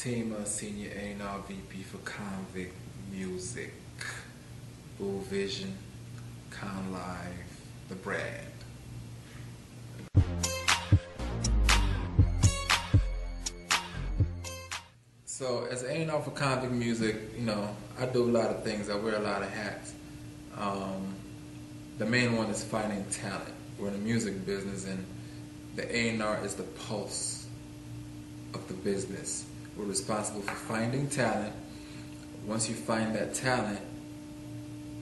Tmah, Senior A&R VP for Konvict Muzik, Bull Vision, Con Live, the brand. So as an A&R for Konvict Muzik, you know, I do a lot of things. I wear a lot of hats. The main one is finding talent. We're in the music business, and the A&R is the pulse of the business. We're responsible for finding talent. Once you find that talent,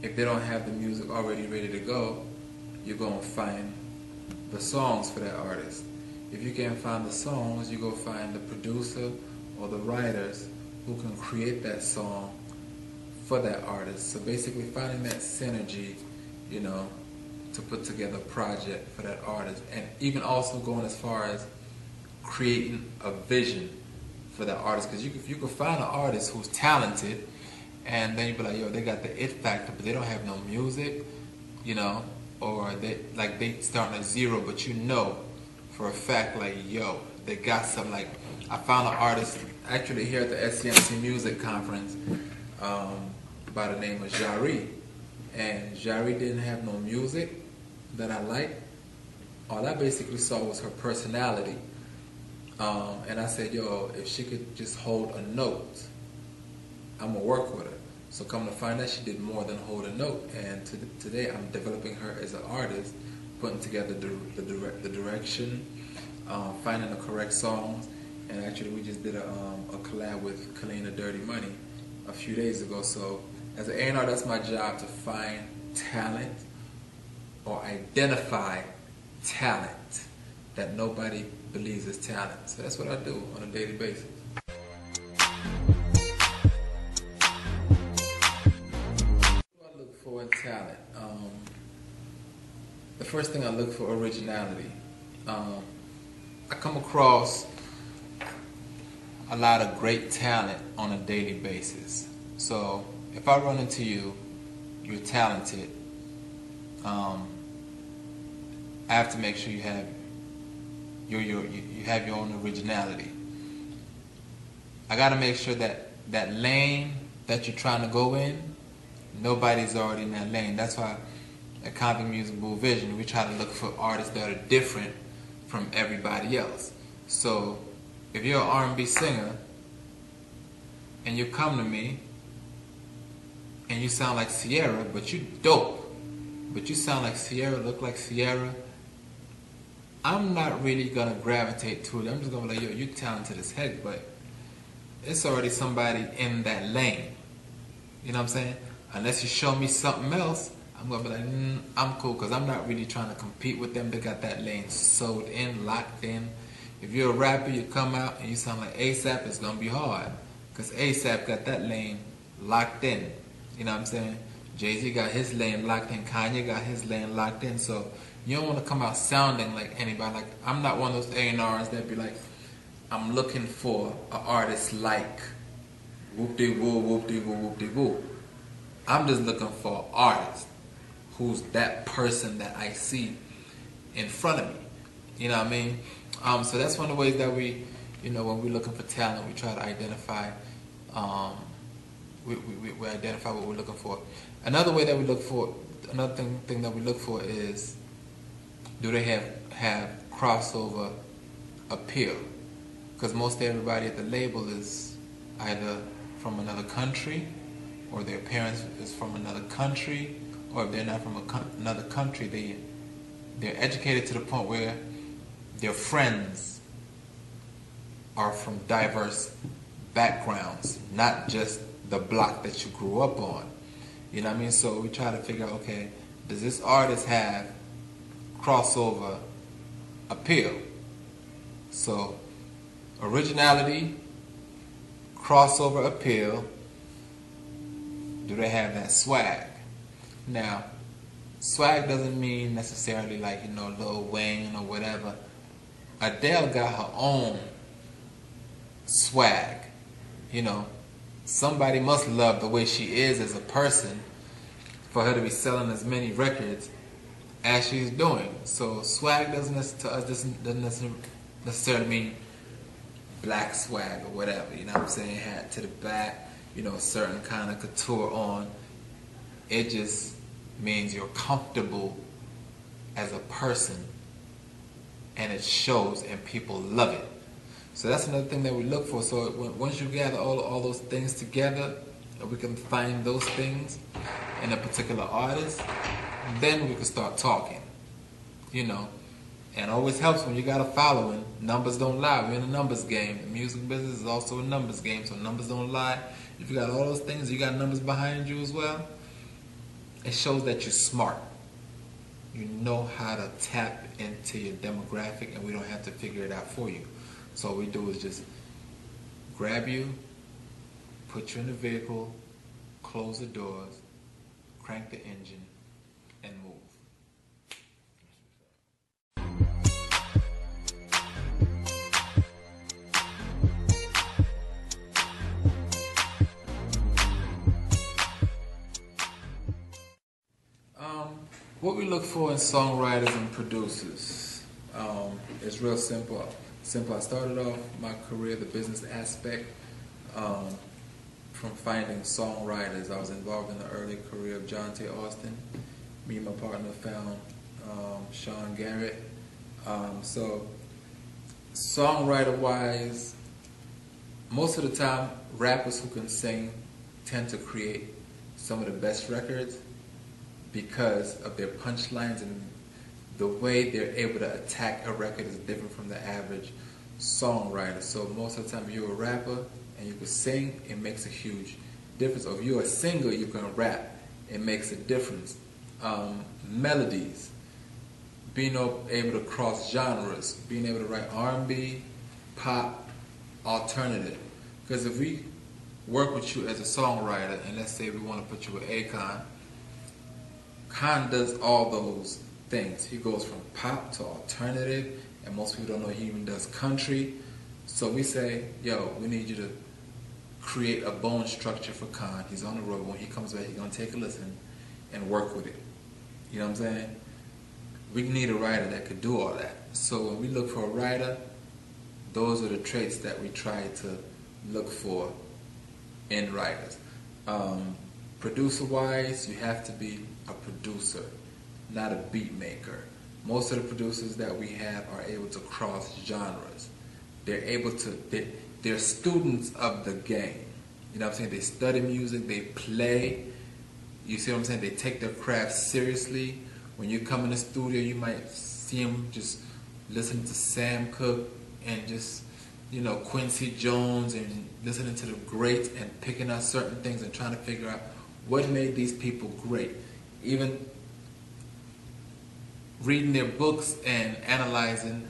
if they don't have the music already ready to go, you're going to find the songs for that artist. If you can't find the songs, you go find the producer or the writers who can create that song for that artist. So basically finding that synergy, you know, to put together a project for that artist, and even also going as far as creating a vision for that artist. Because you could find an artist who's talented, and then you be like, yo, they got the it factor, but they don't have no music, you know, or they starting at zero, but you know for a fact, like, yo, they got something. Like, I found an artist actually here at the SCMC music conference by the name of Jari, and Jari didn't have no music that I liked. All I basically saw was her personality, and I said, yo, if she could just hold a note, I'm gonna work with her. So come to find out, she did more than hold a note, and today I'm developing her as an artist, putting together the direction, finding the correct songs. And actually we just did a collab with Kalina Dirty Money a few days ago. So as an A&R, that's my job, to find talent or identify talent that nobody believes is talent. So that's what I do on a daily basis. What do I look for in talent? The first thing I look for, originality. I come across a lot of great talent on a daily basis. So if I run into you, you're talented, I have to make sure you have your own originality. I got to make sure that that lane that you're trying to go in, nobody's already in that lane. That's why at Konvict Muzik Bull Vision, we try to look for artists that are different from everybody else. So if you're an R&B singer and you come to me and you sound like Sierra, but you dope, but you sound like Sierra, look like Sierra, I'm not really gonna gravitate to it. I'm just gonna be like, yo, you're talented as heck, but it's already somebody in that lane. You know what I'm saying? Unless you show me something else, I'm gonna be like, I'm cool, because I'm not really trying to compete with them. They got that lane sewed in, locked in. If you're a rapper, you come out and you sound like ASAP, it's gonna be hard, because ASAP got that lane locked in. You know what I'm saying? Jay-Z got his lane locked in, Kanye got his lane locked in. So you don't want to come out sounding like anybody. Like, I'm not one of those A&Rs that be like, I'm looking for an artist like whoop-de-woo, whoop-de-woo, whoop-de-woo. I'm just looking for an artist who's that person that I see in front of me. You know what I mean? So that's one of the ways that we, you know, when we're looking for talent, we try to identify, we identify what we're looking for. Another way that we look for, another thing that we look for is, do they have crossover appeal? Because most everybody at the label is either from another country, or their parents is from another country, or if they're not from another country, they're educated to the point where their friends are from diverse backgrounds, not just the block that you grew up on. You know what I mean? So we try to figure out, okay, does this artist have crossover appeal? So originality, crossover appeal, do they have that swag? Now, swag doesn't mean necessarily like, you know, Lil Wayne or whatever. Adele got her own swag. You know, somebody must love the way she is as a person for her to be selling as many records as she's doing. So swag doesn't necessarily mean black swag or whatever, you know what I'm saying, hat to the back, you know, certain kind of couture on. It just means you're comfortable as a person, and it shows, and people love it. So that's another thing that we look for. So once you gather all those things together, and we can find those things in a particular artist, then we can start talking, you know. And it always helps when you got a following. Numbers don't lie. We're in a numbers game. The music business is also a numbers game, so numbers don't lie. If you got all those things, you got numbers behind you as well, it shows that you're smart. You know how to tap into your demographic, and we don't have to figure it out for you. So all we do is just grab you, put you in the vehicle, close the doors, crank the engine, and move. What we look for in songwriters and producers is real simple. I started off my career, the business aspect, from finding songwriters. I was involved in the early career of John T. Austin. Me and my partner found Sean Garrett. So songwriter-wise, most of the time, rappers who can sing tend to create some of the best records, because of their punchlines, and the way they're able to attack a record is different from the average songwriter. So most of the time, if you're a rapper and you can sing, it makes a huge difference. Or if you're a singer, you can rap, it makes a difference. Melodies, being able to cross genres, being able to write R&B, pop, alternative. Because if we work with you as a songwriter, and let's say we want to put you with Akon, Khan does all those things. He goes from pop to alternative, and most people don't know he even does country. So we say, yo, we need you to create a bone structure for Khan. He's on the road. When he comes back, he's going to take a listen and work with it. You know what I'm saying? We need a writer that could do all that. So when we look for a writer, those are the traits that we try to look for in writers. Producer-wise, you have to be a producer, not a beat maker. Most of the producers that we have are able to cross genres. They're students of the game. You know what I'm saying? They study music, they play. You see what I'm saying? They take their craft seriously. When you come in the studio, you might see them just listening to Sam Cooke and just, you know, Quincy Jones, and listening to the greats and picking out certain things and trying to figure out what made these people great. Even reading their books and analyzing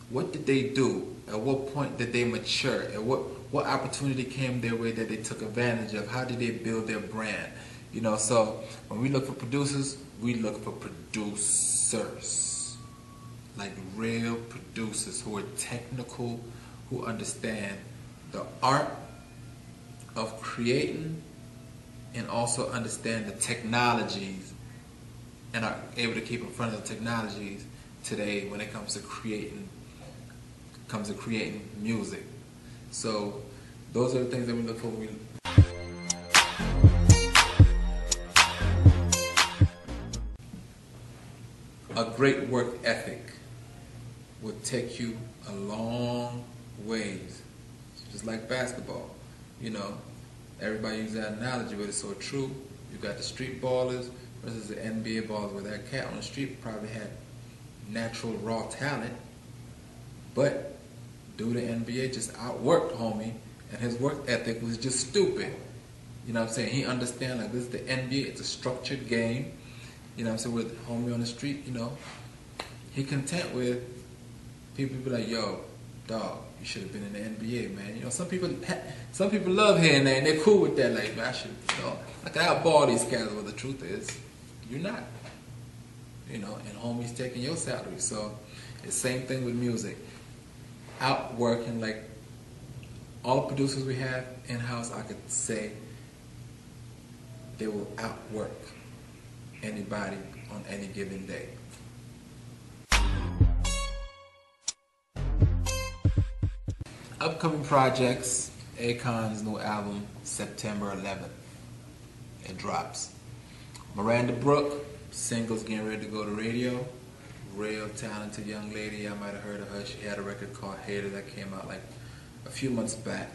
what did they do, at what point did they mature, and what opportunity came their way that they took advantage of, how did they build their brand. You know, so when we look for producers, we look for producers, like real producers who are technical, who understand the art of creating, and also understand the technologies, and are able to keep in front of the technologies today when it comes to creating music. So those are the things that we look for. A great work ethic will take you a long ways. Just like basketball, you know. Everybody uses that analogy, but it's so true. You got the street ballers versus the NBA ballers, where that cat on the street probably had natural raw talent, but dude, the NBA just outworked homie, and his work ethic was just stupid. You know what I'm saying? He understands, like, this is the NBA, it's a structured game. You know what I'm saying? With homie on the street, you know, he content with people be like, yo, dog, you should have been in the NBA, man. You know, some people love hearing that, and they're cool with that. Like, man, I should, you know, I can outball these guys. But the truth is, you're not. You know, and homie's taking your salary. So it's the same thing with music. Outworking, like, all the producers we have in-house, I could say they will outwork anybody on any given day. Upcoming projects, Akon's new album, September 11th. It drops. Miranda Brooke, singles getting ready to go to radio. Real talented young lady. I might have heard of her. She had a record called Hater that came out like a few months back.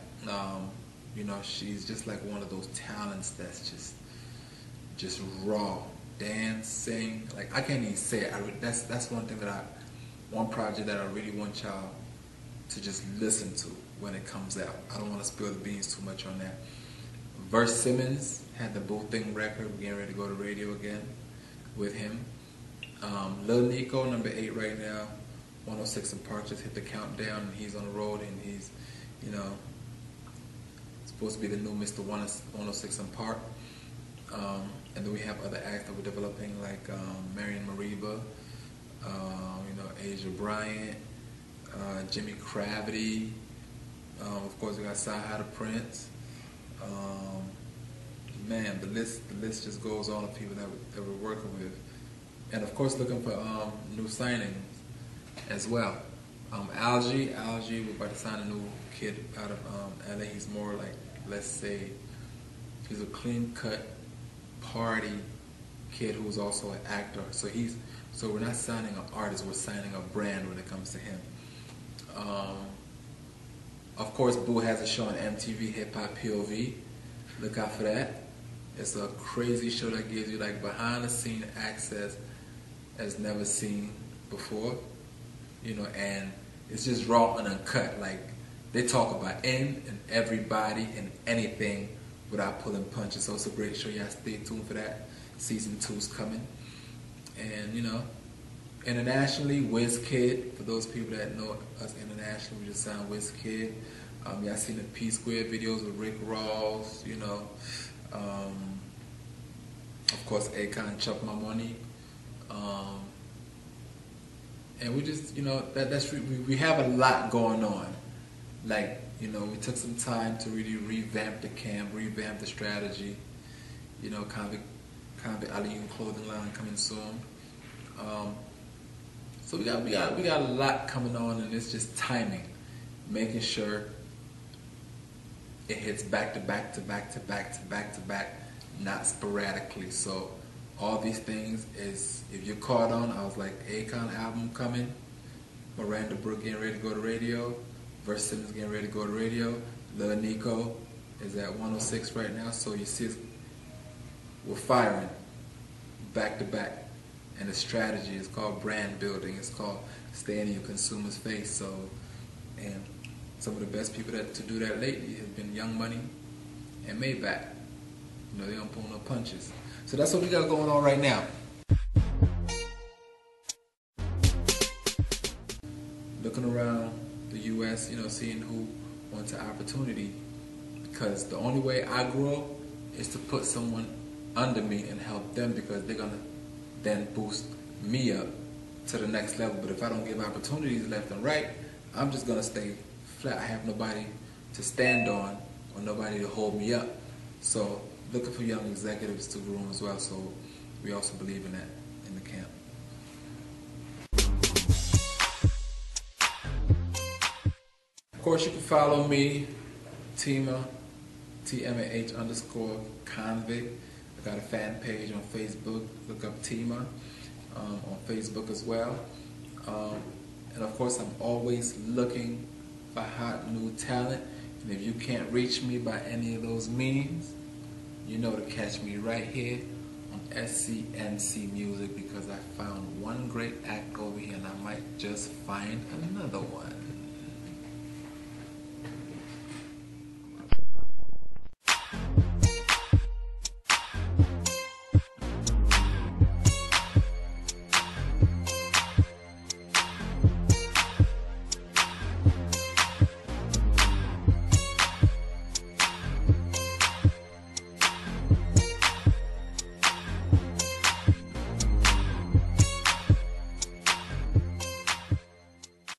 You know, she's just like one of those talents that's just raw. Dance, sing, like I can't even say it. That's one thing one project that I really want y'all to just listen to when it comes out. I don't want to spill the beans too much on that. Verse Simmons had the Boo Thing record. We're getting ready to go to radio again with him. Lil Nico, number 8 right now. 106 and Park just hit the countdown, and he's on the road, and he's, you know, supposed to be the new Mr. 106 and Park. And then we have other acts that we're developing, like Marion Mariba, you know, Asia Bryant, Jimmy Cravity. Of course, we got Sahara Prince. Man, the list just goes on of people that we're working with, and of course, looking for new signings as well. Algie, we're about to sign a new kid out of LA. He's more like, let's say, he's a clean-cut party kid who's also an actor. So we're not signing an artist, we're signing a brand when it comes to him. Of course, Boo has a show on MTV, Hip Hop POV. Look out for that. It's a crazy show that gives you like behind the scene access as never seen before. You know, and it's just raw and uncut. Like, they talk about and everybody and anything without pulling punches. So it's a great show. Y'all stay tuned for that. Season 2's coming. And, you know, internationally, WizKid. For those people that know us internationally, we just signed WizKid. Y'all seen the P Square videos with Rick Ross, you know. Of course, Akon, Chuck My Money. And we just, you know, we have a lot going on. Like, you know, we took some time to really revamp the camp, revamp the strategy. You know, Konvict Muzik clothing line coming soon. So we got a lot coming on, and it's just timing, making sure it hits back to back to back to back to back to back, not sporadically. So all these things is, if you're caught on, I was like, Akon album coming, Miranda Brooke getting ready to go to radio, Verse Simmons getting ready to go to radio, Lil Nico is at 106 right now. So you see, we're firing back to back. And the strategy is called brand building. It's called staying in your consumer's face. So, and some of the best people to do that lately have been Young Money and Maybach. You know, they don't pull no punches. So that's what we got going on right now. Looking around the U.S., you know, seeing who wants an opportunity. Because the only way I grow is to put someone under me and help them, because they're going to then boost me up to the next level. But if I don't give opportunities left and right, I'm just going to stay flat. I have nobody to stand on or nobody to hold me up. So looking for young executives to groom as well. So we also believe in that in the camp. Of course, you can follow me, Tmah, TMAH_Konvict. I got a fan page on Facebook. Look up Tmah on Facebook as well. And of course, I'm always looking for hot new talent. And if you can't reach me by any of those means, you know to catch me right here on SCMC Music, because I found one great act over here and I might just find another one.